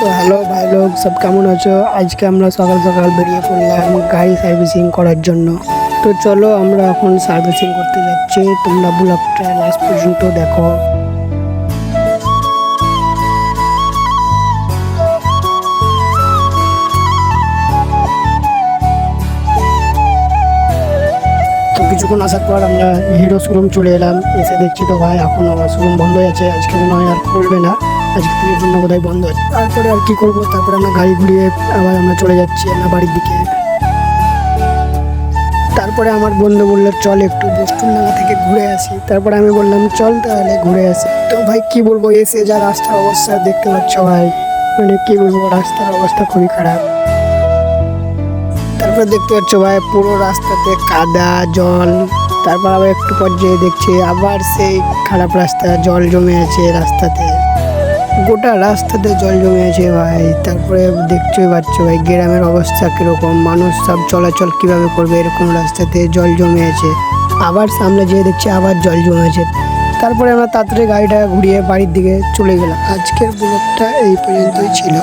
তো হ্যালো ভাই লোক সব কেমন আছো? আজকে আমরা সকাল সকাল বেরিয়ে পড়লাম গাড়ি সার্ভিসিং করার জন্য। তো চলো আমরা এখন সার্ভিসিং করতে যাচ্ছি, তোমরা ব্লগটা লাস্ট পর্যন্ত দেখো। তো কিছুক্ষণ আসার পর আমরা হিরো শোরুম চলে এলাম। এসে দেখছি তো ভাই এখন আমার শোরুম বন্ধ হয়ে আছে, আজকে মনে হয় আর খুলবে না, আজকে পুজোর জন্য বোধহয় বন্ধ আছে। তারপরে আর কি করবো, তারপরে আমরা গাড়ি ঘুরিয়ে আবার আমরা চলে যাচ্ছি আমরা বাড়ির দিকে। তারপরে আমার বন্ধু বললো চল একটু বস্তুরডাঙ্গা থেকে ঘুরে আসি, তারপরে আমি বললাম চল তাহলে ঘুরে আসি। তো ভাই কি বলবো, এসে যা রাস্তার অবস্থা দেখতে পাচ্ছ ভাই, মানে কি বলবো, রাস্তার অবস্থা খুবই খারাপ। তারপর দেখতে পাচ্ছ ভাই পুরো রাস্তাতে কাদা জল, তারপর আবার একটু পর যেয়ে দেখছি আবার সেই খারাপ রাস্তা, জল জমে আছে রাস্তাতে, গোটা রাস্তাতে জল জমে আছে ভাই। তারপরে দেখতেই পাচ্ছ ভাই গ্রামের অবস্থা কিরকম, মানুষ সব চলাচল কিভাবে করবে, এরকম রাস্তাতে জল জমে আছে। আবার সামনে যেয়ে দেখছি আবার জল জমে আছে। তারপরে আমরা তাড়াতাড়ি গাড়িটা ঘুরিয়ে বাড়ির দিকে চলে গেলাম। আজকের ব্লগটা এই পর্যন্তই ছিল।